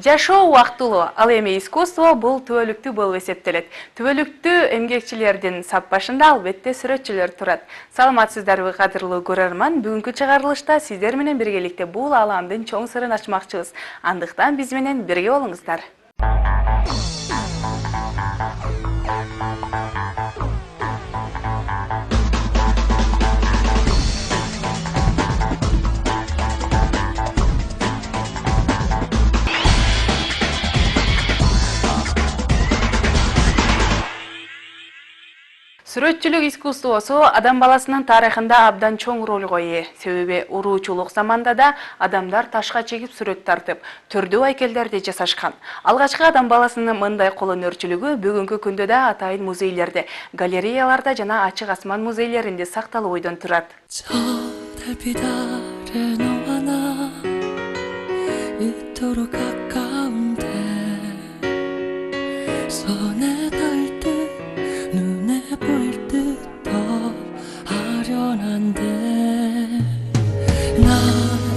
Жашоо убактылуу, ал эми искусство бул түбөлүктүү болуп эсептелет. Түбөлүктүү эмгекчилердин сап башында албетте сүрөтчүлөр турат. Саламатсыздарбы, кадырлуу көрөрман? Бүгүнкү чыгарылышта сиздер менен биргеликте бул ааламдын чоң сырын ачмакчыбыз. Андыктан биз менен бирге болуңуздар. Сүрөтчүлүк искусствосу адам баласынын тарыхында абдан чоң ролго ээ. Себеби уруучулук заманда да адамдар ташка чегип сүрөт тартып, түрдүү айкелдерди жасашкан. Алгачкы адам баласынын мындай кол өнөрчүлүгү бүгүнкү күндө да атайын музейлерде, галереяларда жана ачык асман музейлеринде сакталууйдон турат.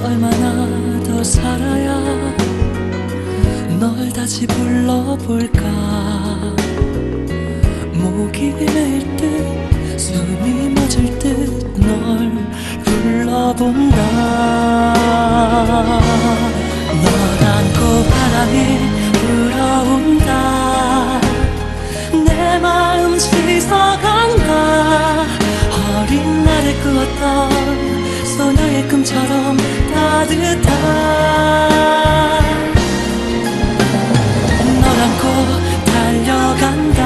얼마나 더 살아야 널 다시 불러볼까. 목이 메일 듯 숨이 멎을 듯 널 불러본다. 널 안고 바람이 불어온다. 내 마음 씻어간다. 어린 날에 꾸었던 소녀의 꿈처럼 따뜻한 널 안고 달려간다.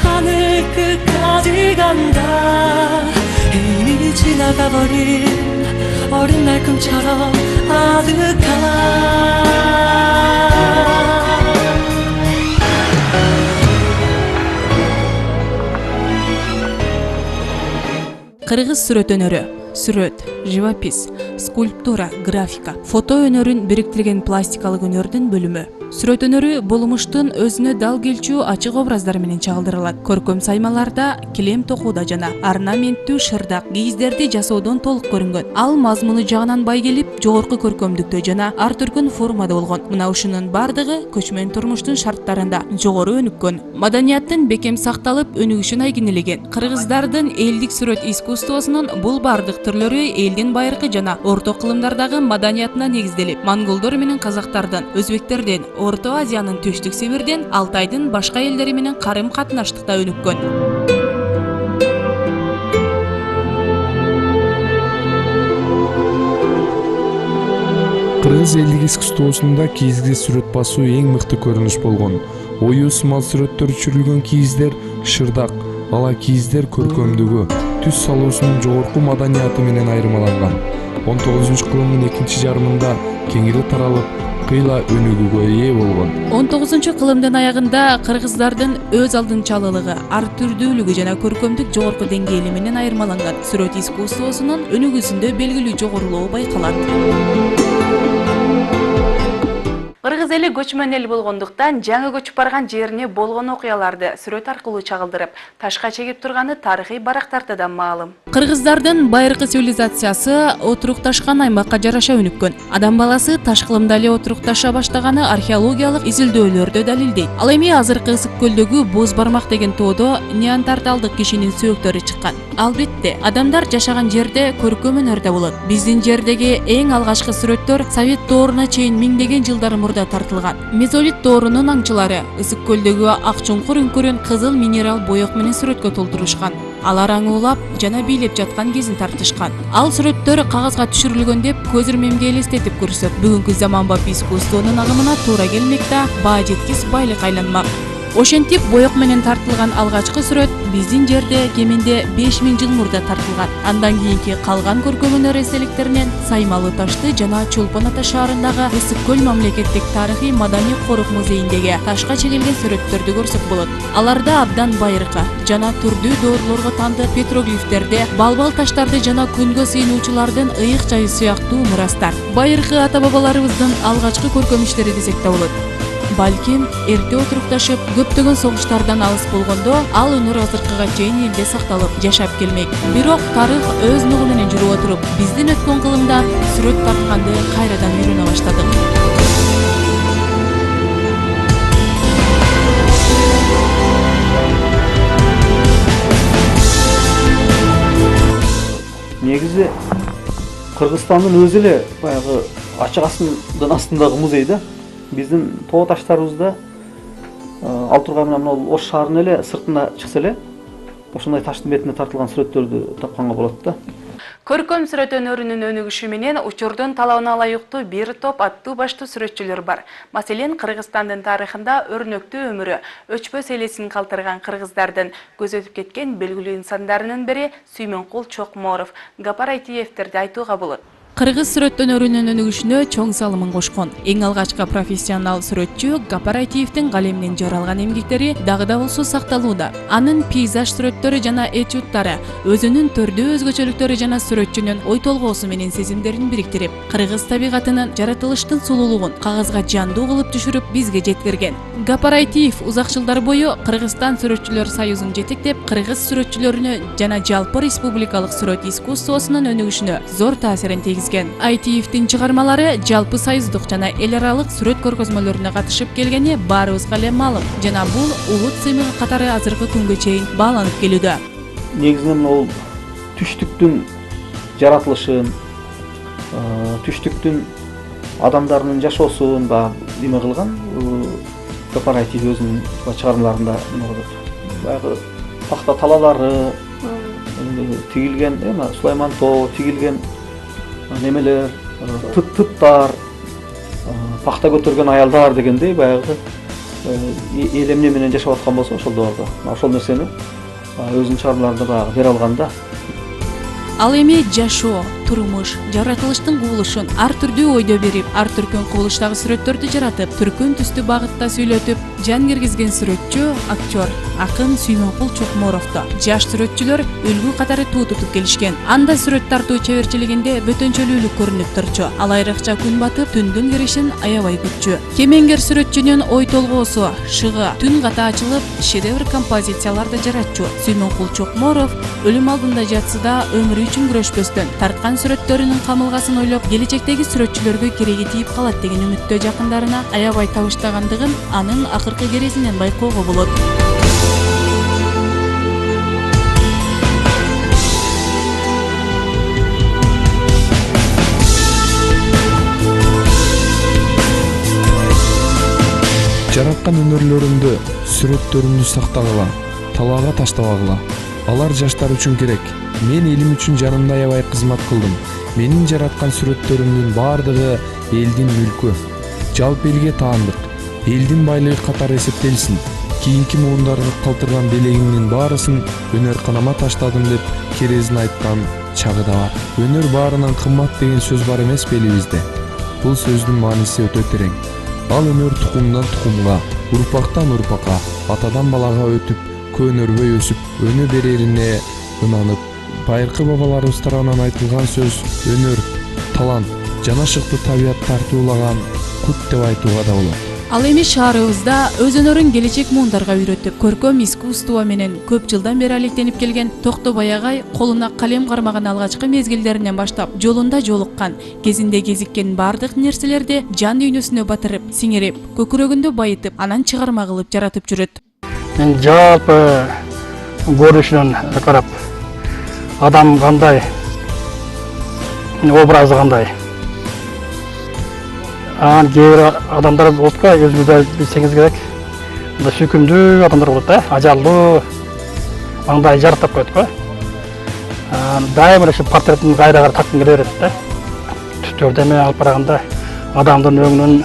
하늘 끝까지 간다. 이미 지나가버린 어린 날 꿈처럼 아득한. Кыргыз сүрөт өнөрү. Сүрөт, живопис, скульптура, графика, фото өнөрүн бириктирген пластикалык өнөрдүн бөлүмү. Сүрөт өнөрү болмуштун өзүнө дал келчү ачык образдар менен чагылдырылат. Көркөм саймаларда, килем токууда жана орнаменттүү шырдак, кийиздерди жасоодон толук көрүнгөн. Ал мазмуну жагынан бай келип, жогорку көркөмдүктө жана ар түркүн формада болгон. Мына ушунун бардыгы көчмөн турмуштун шарттарында жогору өнүккөн. Маданияттын бекем сакталып, өнүгүшүн айгинелеген. Кыргыздардын элдик сүрөт искусствосунун бул бардык түрлөрү элдин байыркы жана орто кылымдардагы маданиятына негизделип, монголдор менен казактардан, өзбектерден, Орто Азиянын Түштүк Сибирден, Алтайдын башка элдери менен карым-катнаштыкта өнүккөн. Кыргыз элдик искусствосунда кийизге сүрөт басуу эң мыкты көрүнүш болгон. Ою сымал сүрөттөр түшүрүлгөн кийиздер шырдак, ала кийиздер көркөмдүгү, түс салуусунун жогорку маданияты менен айырмаланган. 19-кылымдын экинчи жарымында кеңири таралып, кыйла өнүгүүгө ээ болгон. 19-кылымдын аягында кыргыздардын өз алдынчалуулугу, ар түрдүүлүгү жана көркөмдүк жогорку деңгээли менен айырмаланган. Сүрөт искусствосунун өнүгүүсүндө белгилүү жогорулоо байкалат. Кыргыз эли көчмөн эл болгондуктан жаңы көчүп барган жерине болгон окуяларды сүрөт аркылуу чагылдырып, ташка чегип турганы тарыхый барактарда да маалым. Кыргыздардын байыркы цивилизациясы отурукташкан аймакка жараша өнүккөн. Адам баласы таш кылымда эле отурукташа баштаганы археологиялык изилдөөлөрдө далилдейт. Ал эми азыркы Ысык көлдөгү Боз бармак деген тоодо неандерталдык кишинин сөөктөрү чыккан. Албетте, адамдар жашаган жерде көркөм өнөр да болот. Биздин жердеги эң алгачкы сүрөттөр Совет дооруна чейин миңдеген жылдар мурда тартылган. Мезолит доорунун аңчылары Ысык көлдөгү ак чуңкур үңкүрүн кызыл минерал боек менен сүрөткө толтурушкан. Алар аңуулап жана бийлеп жаткан кезин тартышкан. Ал сүрөттөр кагазга түшүрүлгөн деп көз ирмемге элестетип көрсөк, бүгүнкү заманбап искусствонун агымына туура келмек да баа жеткис байлык айланмак. Ошентип боек менен тартылган алгачкы сүрөт биздин жерде кеминде 5000 жыл мурда тартылган. Андан кийинки калган көркөм өнөр эстеликтеринен Саймалы ташты жана Чолпон Ата шаарындагы Ысык көл мамлекеттик тарыхый маданий корuk музейиндеги ташка чегилген сүрөттөрдү көрсөк болот. Аларда абдан байыркы жана түрдүү доорлорго тандуу петроглифтерде балбал таштарды жана күнгө сыйынуучулардын ыйык жайы сыяктуу мурастар. Байыркы ата бабаларыбыздын алгачкы көркөм иштери десек да болот. Балким эрте отурукташып, көптөгөн согуштардан алыс болгондо, ал өнөр азыркыга чейин элде сакталып жашап келмек. Бирок тарых өз нугу менен жүрүп отуруп, биздин өткөн кылымда сүрөт тартканды кайрадан үйрөнө баштадык. Негизи Кыргызстандын өзү эле баягы ачык асмандын астындагы музей да. Биздин тоо таштарыбызда ал турган мына Ош шаарынын эле сыртына чыкса эле ошондой таштын бетине тартылган сүрөттөрдү тапканга болот да. Көркөм сүрөт өнөрүнүн өнүгүшү менен учурдун талабына ылайыктуу бир топ аттуу баштуу сүрөтчүлөр бар. Маселен, Кыргызстандын тарыхында өрнөктүү өмүрү, өчпөс элесин калтырган кыргыздардын көз өтүп кеткен белгилүү инсандарынын бири Сүймөнкул Чокморов, Гапар Айтиевтерди айтууга болот. Кыргыз сүрөт өнөрүнүн өнүгүшүнө чоң салымын кошкон. Эң алгачкы профессионал сүрөтчү Гапар Айтиевдин калеминен жаралган эмгектери дагы да болсо сакталууда. Анын пейзаж сүрөттөрү жана этюдтары өзүнүн төрдүү өзгөчөлүктөрү жана сүрөтчүнүн ой толгоосу менен сезимдерин бириктирип, кыргыз табигатынын, жаратылыштын сулуулугун кагазга жандуу кылып түшүрүп бизге жеткирген. Гапар Айтиев узак жылдар бою Кыргызстан сүрөтчүлөр союзун жетектеп, кыргыз сүрөтчүлөрүнө жана жалпы республикалык сүрөт искусствосунун өнүгүшүнө зор таасирин тийгизген. Айтиевдин чыгармалары жалпы союздук жана эл аралык сүрөт көргөзмөлөрүнө катышып келгени баарыбызга эле маалым. Жана бул улут сыймыгы катары азыркы күнгө чейин бааланып келүүдө. Негизинен ол түштүктүн жаратылышын, түштүктүн адамдардын жашоосун неме кылган Гапар Айтиев өзүнүн чыгармаларында баягы тахта талалары тигилген, Сулайман тоо тигилген немелер, тыттар, пахта көтөргөн аялдар дегендей баягы эл эмне менен жашап аткан болсо ошол доорго ошол нерсени өзүнүн чыгармаларында баягы бере алган да. Ал эми жашоо, турмуш, жаратылыштын кубулушун ар түрдүү ойдо берип, ар түркүн кубулуштагы сүрөттөрдү жаратып, түркүн түстүү багытта сүйлөтүп, жан киргизген сүрөтчү, актер, акын Сүймөнкул Чокморовду жаш сүрөтчүлөр үлгү катары туутуп келишкен. Анда сүрөт тартуу чеберчилигинде бөтөнчөлүүлүк көрүнүп турчу. Ал айрыкча күн батып, түндүн киришин аябай күтчү. Кемеңгер сүрөтчүнүн ой толгоосу, шыгы, түн ката ачылып, шедевр композициялар да жаратчу. Сүймөнкул Чокморов өлүм алдында жатсы да өмүрү үчүн күрөшпөстөн тарткан сүрөттөрүнүн камылгасын ойлоп, келечектеги сүрөтчүлөргө кереги тийип калат деген үмүттө жакындарына аябай табыштагандыгын анын акыркы кересинен байкоого болот. Жараткан өнөрлөрүмдү, сүрөттөрүмдү сактагыла, талаага таштабагыла. Алар жаштар үчүн керек. Мен элим үчүн жанымда аябай кызмат кылдым. Менин жараткан сүрөттөрүмдүн баардыгы элдин мүлкү. Жалпы элге таандык. Элдин байлыгы катары эсептелсин. Кийинки муундарга калтырган белегимдин баарысын өнөр канама таштадым деп керезин айткан чагы да бар. Өнөр баарынан кымбат деген сөз бар эмес белибизде. Бул сөздүн мааниси өтө терең. Ал өнөр тукумдан тукумга, урпактан урпакка, атадан балага өтүп, көнөрбөй өсүп, өнө берерине ынанып, байыркы бабаларыбыз тарабынан айтылган сөз өнөр, талант, жанашыкты табият тартуулаган кут деп айтууга да болот. Ал эми шаарыбызда өз өнөрүн келечек муундарга үйрөтүп, көркөм искусство менен көп жылдан бери алектенип келген Токтобай агай колуна калем кармаган алгачкы мезгилдеринен баштап жолунда жолуккан, кезинде кезиккен бардык нерселерди жан дүйнөсүнө батырып, сиңирип, көкүрөгүндө байытып, анан чыгарма кылып жаратып жүрөт. Мен жалпы көрүнүшүнөн карап, адам кандай, образы кандай. Кээ бир адамдар болот го, өзүңүздөр билсеңиз керек. Мындай сүйкүмдүү адамдар болот да, ажалдуу, маңдай жаратып коет го. Дайым эле портреттин кайра тарткым келе берет да. Түстөрдө алып барганда адамдын өңүнүн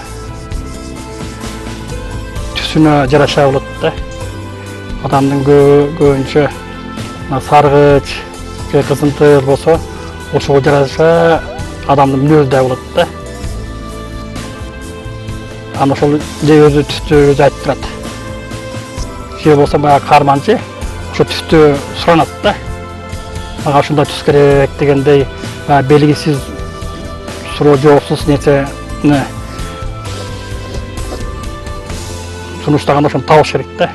түсүнө жараша болот да. Адамдын көбүнчө саргыч, кызынтыл болсо, ошого жараша адамдын мүнөзү да болот да. Аны ошол же өзү түстү өзү айтып турат. Же болсо баягы каарманчы ошо түстү суранат да. Мага ушундай түс керек дегендей белгисиз суроо жоопсуз нерсени сунуштаганда ошону табыш керек да.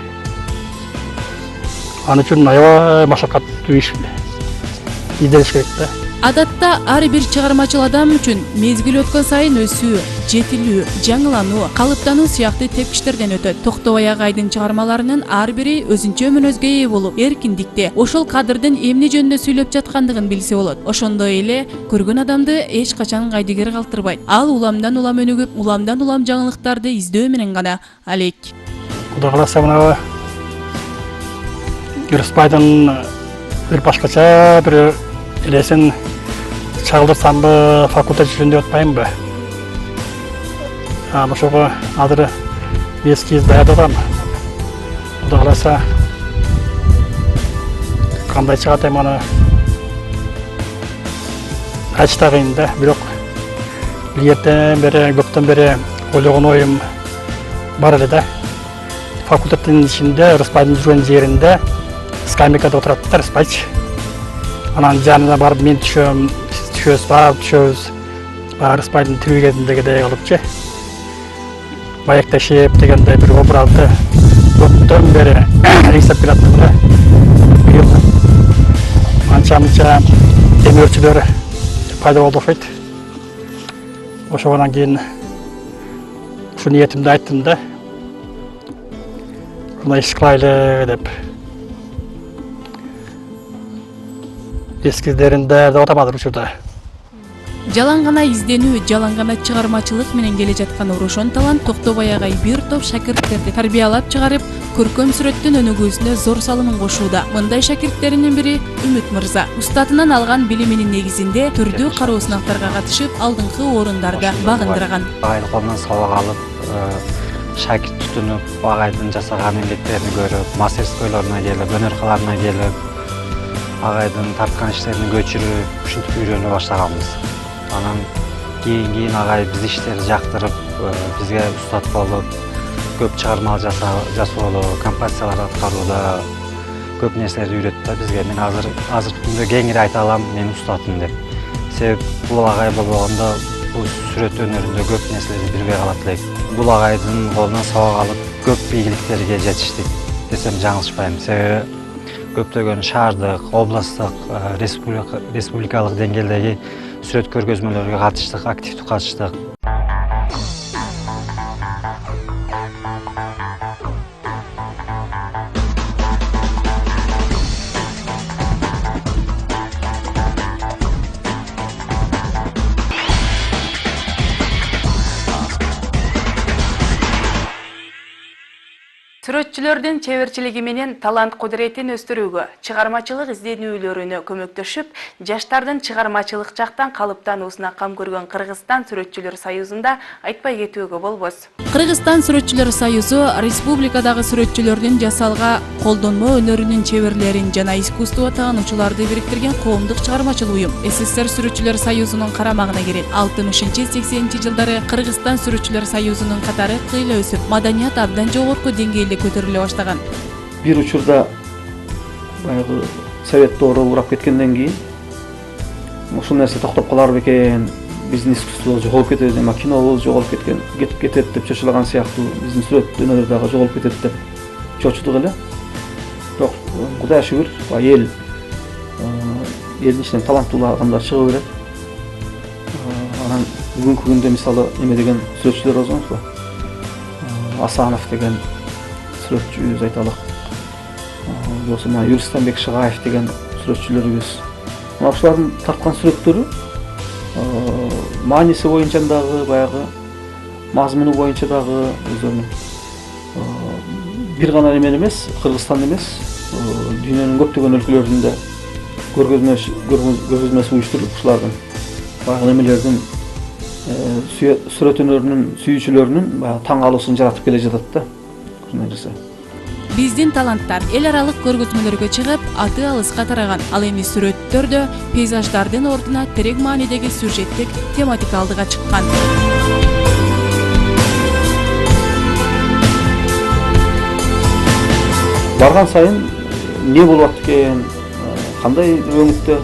Аны үчүн аябай машакаттуу иш изделиш керек да. Адатта ар бир чыгармачыл адам үчүн мезгил өткөн сайын өсүү, жетилүү, жаңылануу, калыптануу сыяктуу тепкичтерден өтөт. Токтобай агайдын чыгармаларынын ар бири өзүнчө мүнөзгө ээ болуп, эркиндикте, ошол кадырдын эмне жөнүндө сүйлөп жаткандыгын билсе болот. Ошондой эле көргөн адамды эч качан кайдыгер калтырбайт. Ал уламдан улам өнүгүп, уламдан улам жаңылыктарды издөө менен гана алек. Кудай кааласа мына Рыспайдын бир башкача бир элесин чагылдырсамбы, факультет жөнүндө атпаймынбы? Ошого азыр эскиз даярдадам. Кудай кааласа кандай чыгат эми аны айтышта кыйын да, бирок эртен бери, көптөн бери ойлогон оюм бар эле да. Факультеттин ичинде, Рыспайдын жүргөн жеринде скамейкада отурат да Рыспайчы. Анан жанына барып мен түшөбүз, Рыспайдын тирүү кезиндегидей кылыпчы. Маектешип дегендей бир образды көптөн бери эсеп келаттым да. Быйыл анча-мынча демөөрчүлөр пайда болду окшойт. Ошондон кийин ушу ниетимди айттым да. Мына иш кылайлы деп. Эскиздеринде деп атам азыр учурда. Жалаң гана изденүү, жалаң гана чыгармачылык менен келе жаткан Орошон талант Токтобай агай бир топ шакирттерди тарбиялап чыгарып, көркөм сүрөттүн өнүгүүсүнө зор салымын кошууда. Мындай шакирттеринин бири Үмүт мырза. Устатынан алган билиминин негизинде түрдүү кароо сынактарга катышып, алдыңкы орундарда багындырган. Агайдын колунан сабак алып, шакирт тутунуп, агайдын жасаган эмгектерин көрүп, мастерскойлоруна келип, өнөр-каларына келип, агайдын тарткан иштерин көчүрүп, ушинтип үйрөнө баштаганбыз. Анан кийин агай биз иштерди жактырып, бизге устат болуп, көп чыгармалар жасоолу, композициялар аткарууда көп нерселерди үйрөттү бизге. Мен азыркы күндө кеңири айта алам, менин устатым деп. Себеп бул агай болбогондо бул сүрөт өнөрүндө көп нерселерди билбей калат элек. Бул агайдын колунан сабак алып, көп ийгиликтерге жетиштик десем жаңылышпайм. Себеби көптөгөн шаардык, областтык, республикалык деңгээлдеги сүрөт көргөзмөлөргө катыштык, активдүү катыштык. Сүрөтчүлөрдүн чеберчилиги менен талант кудуретин өстүрүүгө, чыгармачылык изденүүлөрүнө көмөктөшүп, жаштардын чыгармачылык жактан калыптануусуна кам көргөн Кыргызстан Сүрөтчүлөр Союзунда айтпай кетүүгө болбос. Кыргызстан Сүрөтчүлөр Союзу республикадагы сүрөтчүлөрдүн жасалга колдонмо өнөрүнүн чеберлерин жана искусство таануучуларды бириктирген коомдук чыгармачыл уюм. СССР Сүрөтчүлөр Союзунун карамагына кирет. 60-80 жылдары Кыргызстан Сүрөтчүлөр Союзунун катары кыйла өсүп, маданият абдан жогорку деңгээлде көтөрүлө баштаган. Бир учурда баягы совет доору урап кеткенден кийин ушул нерсе токтоп калар бекен, биздин искусство жоголуп кетет, кинобуз жоголуп кетет деп чочулаган сыяктуу, биздин сүрөт өнөрү дагы жоголуп кетет деп чочудук эле. Бирок Кудайга шүгүр, элдин ичинен таланттуу адамдар чыга берет. Анан бүгүнкү күндө мисалы эме деген сүрөтчүлөр болсоңузбу? Асанов деген сүрөтчүбүз айталык. Болсо мына Юристанбек Шыгаев деген сүрөтчүлөрүбүз. Мына ушулардын тарткан сүрөттөрү мааниси боюнча дагы, баягы мазмуну боюнча дагы өздөрүнүн бир гана эмен эмес, Кыргызстан эмес, дүйнөнүн көптөгөн өлкөлөрүндө көргөзмөсү уюштурулуп, ушулардын баягы эмелердин сүрөт өнөрүнүн сүйүүчүлөрүнүн баягы таң калуусун жаратып келе жатат да. Биздин таланттар эл аралык көргөзмөлөргө чыгып, аты алыска тараган. Ал эми сүрөттөрдө пейзаждардын ордуна терек маанидеги сюжеттик тематика алдыга чыккан. Барган сайын не болуп атты экен, кандай өңүттө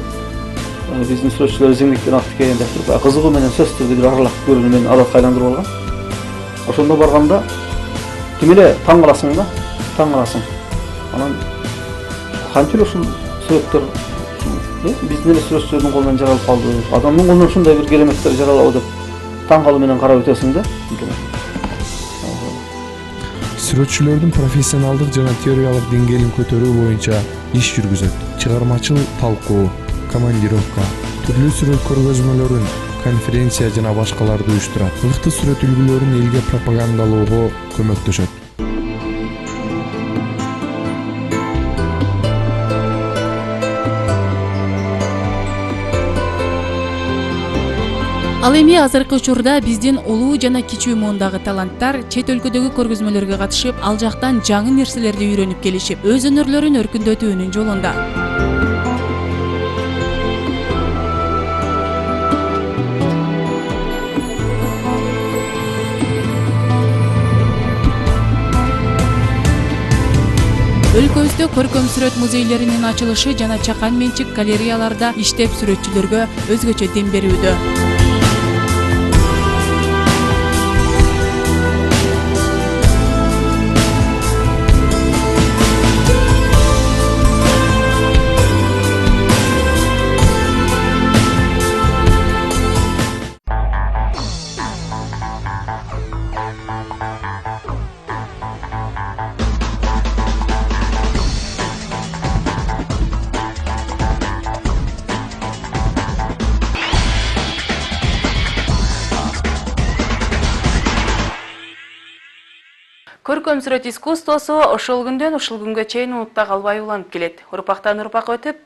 биздин сүрөтчүлөр изеңдиктен атты экен деп кызыгуу менен сөзсүз түрдө бир аралап көрүүнү мени адатка айландырып алган. Ошондо барганда тим эле таң каласың да, таң каласың. Анан канча эле ушул сүрөттөр биздин эле сүрөтчүлөрдүн колунан жаралып калды. Адамдын колунан ушундай бир кереметтер жаралабы деп таң калуу менен карап өтөсүң да. Сүрөтчүлөрдүн профессионалдык жана теориялык деңгээлин көтөрүү боюнча иш жүргүзөт. Чыгармачыл талкуу, командировка, түрлүү сүрөт көргөзмөлөрүн, конференция жана башкаларды уюштурат. Ылыктуу сүрөт үлгүлөрүн элге пропагандалоого көмөктөшөт. Ал эми азыркы учурда биздин улуу жана кичүү муундагы таланттар чет өлкөдөгү көргөзмөлөргө катышып, ал жактан жаңы нерселерди үйрөнүп келишип, өз өнөрлөрүн өркүндөтүүнүн жолунда. Өлкөбүздө көркөм сүрөт музейлеринин ачылышы жана чакан менчик галереяларда иштеп сүрөтчүлөргө өзгөчө дем берүүдө. Көркөм сүрөт искусствосу ошол күндөн ушул күнгө чейин унутта калбай уланып келет. Урпактан урпакка өтүп,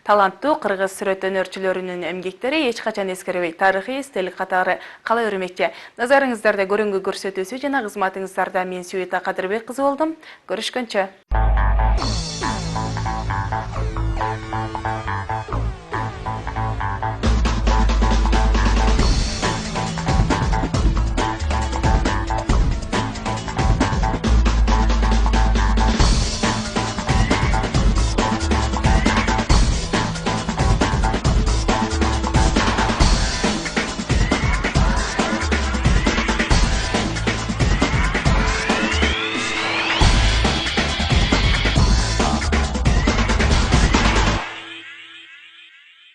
таланттуу кыргыз сүрөт өнөрчүлөрүнүн эмгектери эч качан эскербей тарыхый эстелик катары кала бермекчи. Назарыңыздарда көрүнгү көрсөтүүсү жана кызматыңыздарда мен Сүйөта Кадырбек кызы болдум. Көрүшкөнчө.